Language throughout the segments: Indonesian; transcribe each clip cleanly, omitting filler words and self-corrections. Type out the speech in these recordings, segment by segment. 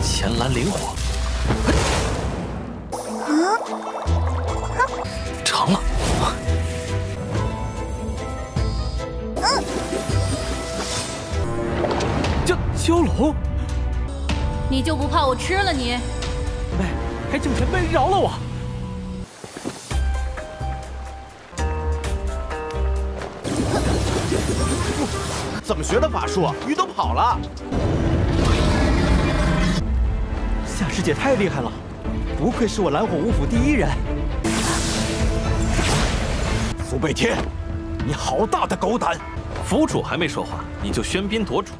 前蓝灵火，成了。蛟龙，你就不怕我吃了你？黑镜前辈饶了我！怎么学的法术？鱼都跑了！夏师姐太厉害了，不愧是我蓝火五府第一人。苏贝天，你好大的狗胆！府主还没说话，你就喧宾夺主。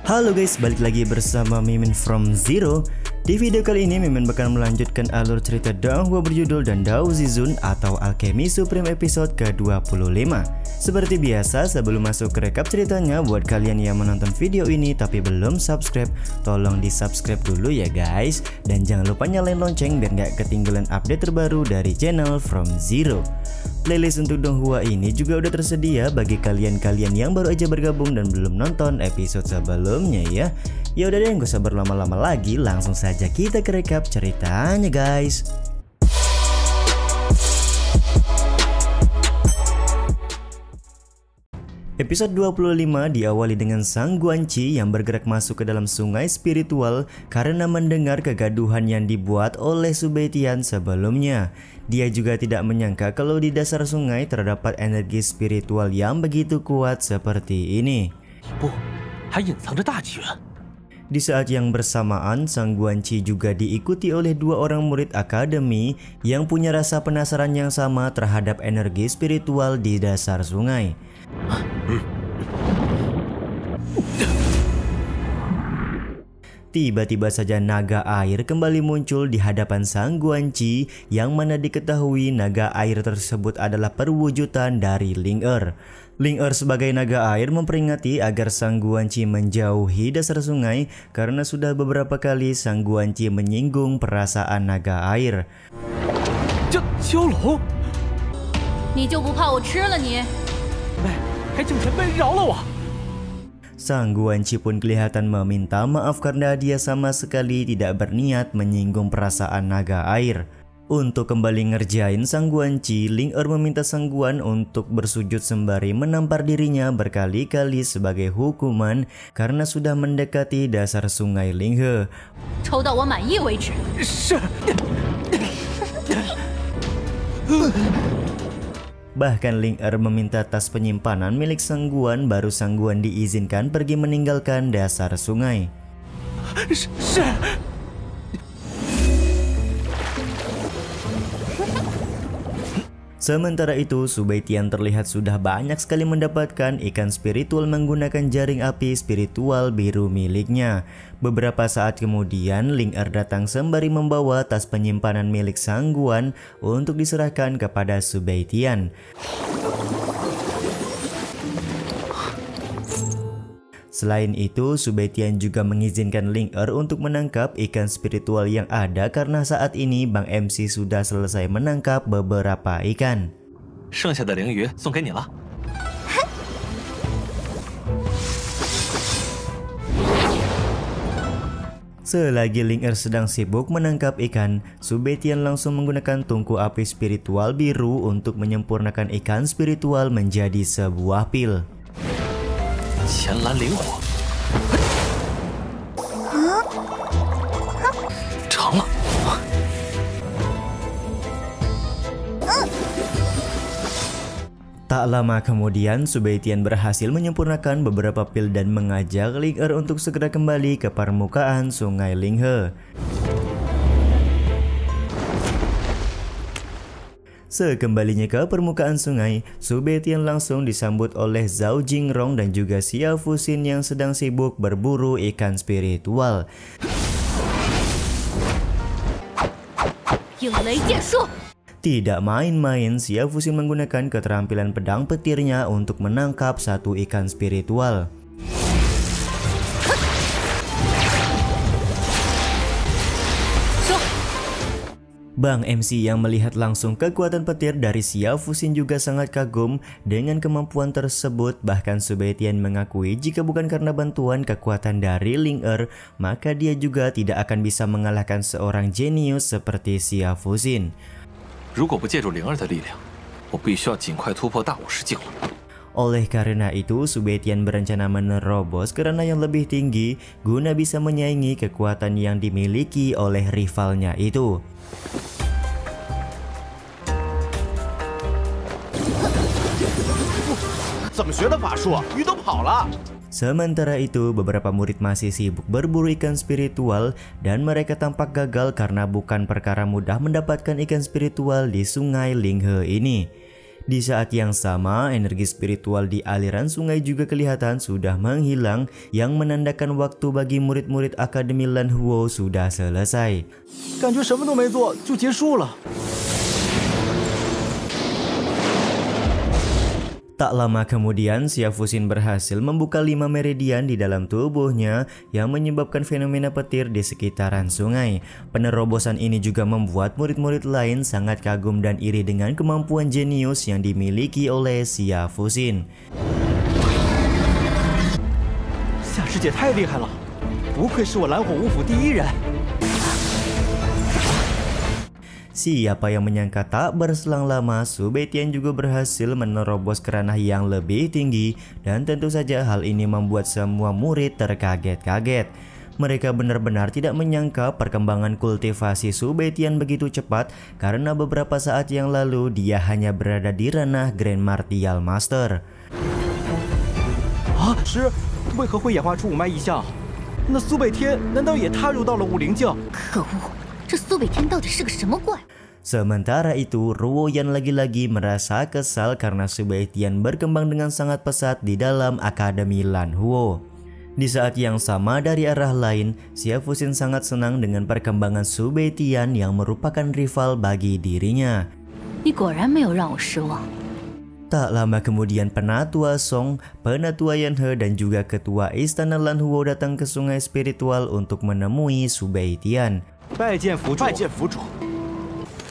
Halo guys, balik lagi bersama Mimin from Zero. Di video kali ini Mimin bakal melanjutkan alur cerita Donghua berjudul Dandao Zizun atau Alchemy Supreme episode ke-25. Seperti biasa, sebelum masuk ke rekap ceritanya, buat kalian yang menonton video ini tapi belum subscribe, tolong di subscribe dulu ya guys. Dan jangan lupa nyalain lonceng biar gak ketinggalan update terbaru dari channel From Zero. Playlist untuk Donghua ini juga udah tersedia bagi kalian-kalian yang baru aja bergabung dan belum nonton episode sebelumnya ya. Ya udah deh, gak usah berlama-lama lagi, langsung saja kita ke rekap ceritanya guys. Episode 25 diawali dengan Sang Guanci yang bergerak masuk ke dalam sungai spiritual karena mendengar kegaduhan yang dibuat oleh Subaitian sebelumnya. Dia juga tidak menyangka kalau di dasar sungai terdapat energi spiritual yang begitu kuat seperti ini. Di saat yang bersamaan, Sang Guanci juga diikuti oleh dua orang murid akademi yang punya rasa penasaran yang sama terhadap energi spiritual di dasar sungai. Tiba-tiba saja naga air kembali muncul di hadapan Sang Guanci, yang mana diketahui naga air tersebut adalah perwujudan dari Ling Er. Ling Er sebagai naga air memperingati agar Sang Guanci menjauhi dasar sungai karena sudah beberapa kali Sang Guanci menyinggung perasaan naga air.蛟龙，你就不怕我吃了你？黑镜前辈饶了我！ Sang Guanci pun kelihatan meminta maaf karena dia sama sekali tidak berniat menyinggung perasaan naga air. Untuk kembali ngerjain Sang Guanci, Ling Er meminta Sang Guan untuk bersujud sembari menampar dirinya berkali-kali sebagai hukuman karena sudah mendekati dasar sungai Linghe. 抽到我满意为止。是。 Bahkan Ling Er meminta tas penyimpanan milik Sang Guan, baru Sang Guan diizinkan pergi meninggalkan dasar sungai. Sementara itu, Subaitian terlihat sudah banyak sekali mendapatkan ikan spiritual menggunakan jaring api spiritual biru miliknya. Beberapa saat kemudian, Ling Er datang sembari membawa tas penyimpanan milik Sang Guan untuk diserahkan kepada Subaitian. Selain itu, Subaitian juga mengizinkan Ling Er untuk menangkap ikan spiritual yang ada karena saat ini Bang MC sudah selesai menangkap beberapa ikan. 剩下的鲮鱼送给你了。 Selagi Ling Er sedang sibuk menangkap ikan, Subaitian langsung menggunakan tungku api spiritual biru untuk menyempurnakan ikan spiritual menjadi sebuah pil. 前蓝灵火，成了。Tak lama kemudian, Subaitian berhasil menyempurnakan beberapa pil dan mengajak Ling Er untuk segera kembali ke permukaan sungai Linghe. Sekembalinya ke permukaan sungai, Subaitian langsung disambut oleh Zhao Jingrong dan juga Xia Fuxin yang sedang sibuk berburu ikan spiritual. Tidak main-main, Xia Fuxin menggunakan keterampilan pedang petirnya untuk menangkap satu ikan spiritual. Bang MC yang melihat langsung kekuatan petir dari Xia Fuxin juga sangat kagum dengan kemampuan tersebut. Bahkan Su Baitian mengakui jika bukan karena bantuan kekuatan dari Ling Er, maka dia juga tidak akan bisa mengalahkan seorang jenius seperti Xia Fuxin. 如果不借助灵儿的力量，我必须要尽快突破大武士境了。 Oleh karena itu, Su Baitian berencana menerobos ke ranah yang lebih tinggi guna bisa menyaingi kekuatan yang dimiliki oleh rivalnya itu. Sementara itu, beberapa murid masih sibuk berburu ikan spiritual dan mereka tampak gagal karena bukan perkara mudah mendapatkan ikan spiritual di sungai Linghe ini. Di saat yang sama, energi spiritual di aliran sungai juga kelihatan sudah menghilang, yang menandakan waktu bagi murid-murid Akademi Lan Huo sudah selesai. 感觉什么都没做就结束了。 Tak lama kemudian, Xia Fuxin berhasil membuka 5 meridian di dalam tubuhnya yang menyebabkan fenomena petir di sekitaran sungai. Penerobosan ini juga membuat murid-murid lain sangat kagum dan iri dengan kemampuan jenius yang dimiliki oleh Xia Fuxin. 夏师姐太厉害了，不愧是我蓝火五府第一人。 Siapa yang menyangka tak berselang lama, Su Baitian juga berhasil menerobos ke ranah yang lebih tinggi, dan tentu saja hal ini membuat semua murid terkaget-kaget. Mereka benar-benar tidak menyangka perkembangan kultivasi Su Baitian begitu cepat, karena beberapa saat yang lalu dia hanya berada di ranah Grand Martial Master. 啊，师，为何会演化出五脉异象？那苏北天难道也踏入到了武灵境？ 可恶，这苏北天到底是个什么怪？ Sementara itu, Ruo Yan lagi-lagi merasa kesal karena Su Baitian berkembang dengan sangat pesat di dalam Akademi Lan Huo. Di saat yang sama dari arah lain, Xia Fuxin sangat senang dengan perkembangan Su Baitian yang merupakan rival bagi dirinya. 你果然没有让我失望。 Tak lama kemudian Penatua Song, Penatua Yanhe dan juga Ketua Istana Lan Huo datang ke sungai spiritual untuk menemui Su Baitian. 拜见府主。拜见府主。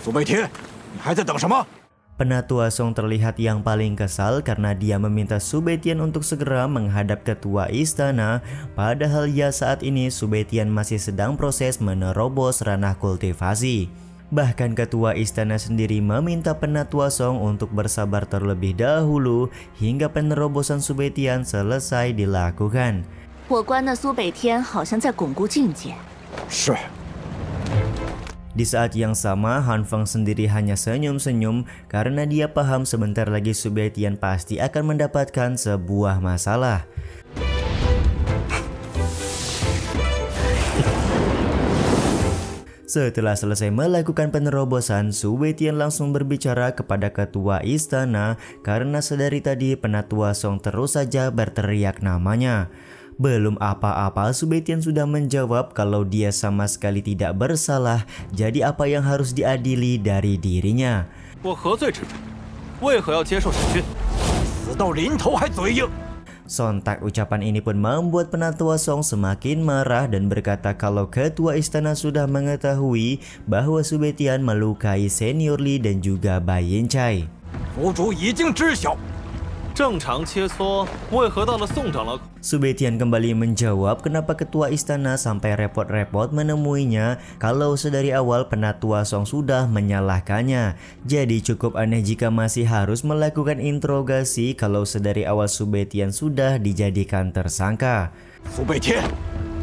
苏北天，你还在等什么？ Penatua Song terlihat yang paling kesal karena dia meminta Su Baitian untuk segera menghadap ketua istana, padahal ya saat ini Su Baitian masih sedang proses menerobos ranah kultivasi. Bahkan ketua istana sendiri meminta Penatua Song untuk bersabar terlebih dahulu hingga penerobosan Su Baitian selesai dilakukan. 我观那苏北天好像在巩固境界。是。 Di saat yang sama, Han Feng sendiri hanya senyum-senyum karena dia paham sebentar lagi Su Baitian pasti akan mendapatkan sebuah masalah. Setelah selesai melakukan penerobosan, Su Baitian langsung berbicara kepada ketua istana karena sedari tadi Penatua Song terus saja berteriak namanya. Belum apa-apa, Su Baitian sudah menjawab kalau dia sama sekali tidak bersalah, jadi apa yang harus diadili dari dirinya. 我何罪之有？为何要接受审讯？死到临头还嘴硬。 Sontak ucapan ini pun membuat Penatua Song semakin marah dan berkata kalau ketua istana sudah mengetahui bahwa Su Baitian melukai Senior Li dan juga Bai Yincai. 府主已经知晓。 正常切磋，为何到了宋长老？ Su Baitian kembali menjawab kenapa ketua istana sampai repot-repot menemuinya kalau sedari awal Penatua Song sudah menyalahkannya. Jadi cukup aneh jika masih harus melakukan interogasi kalau sedari awal Su Baitian sudah dijadikan tersangka. 苏北天，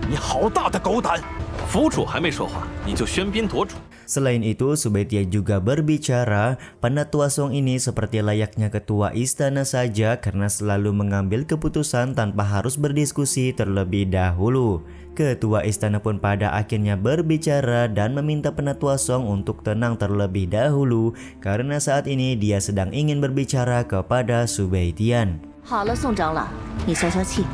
你好大的狗胆！ 府主还没说话，你就喧宾夺主。 Selain itu, Su Baitian juga berbicara, Penatua Song ini seperti layaknya ketua istana saja karena selalu mengambil keputusan tanpa harus berdiskusi terlebih dahulu. Ketua istana pun pada akhirnya berbicara dan meminta Penatua Song untuk tenang terlebih dahulu karena saat ini dia sedang ingin berbicara kepada Su Baitian. 好了，宋长老，你消消气。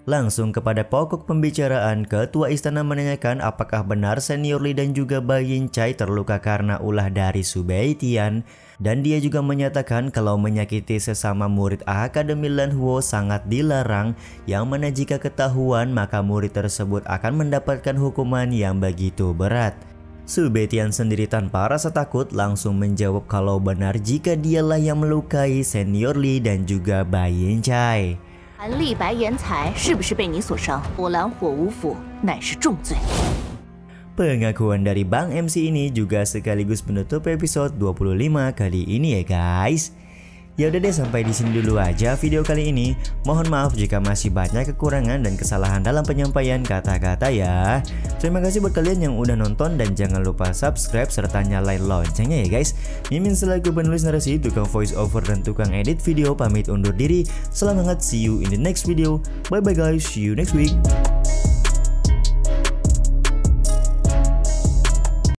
Langsung kepada pokok pembicaraan, ketua istana menanyakan apakah benar Senior Li dan juga Bai Yincai terluka karena ulah dari Su Baitian, dan dia juga menyatakan kalau menyakiti sesama murid Akademi Lan Huo sangat dilarang, yang mana jika ketahuan maka murid tersebut akan mendapatkan hukuman yang begitu berat. Su Beitian sendiri tanpa rasa takut langsung menjawab kalau benar jika dialah yang melukai Senior Lee dan juga Bai Yanchai. 韩立白颜才是不是被你所伤？我蓝火无府乃是重罪。 Pengakuan dari Bang MC ini juga sekaligus menutup episode 25 kali ini ya guys. Ya udah deh, sampai di sini dulu aja video kali ini. Mohon maaf jika masih banyak kekurangan dan kesalahan dalam penyampaian kata-kata ya. Terima kasih buat kalian yang udah nonton dan jangan lupa subscribe serta nyalain loncengnya ya guys. Mimin selaku penulis narasi, tukang voice over dan tukang edit video pamit undur diri. Selamat, see you in the next video. Bye bye guys, see you next week.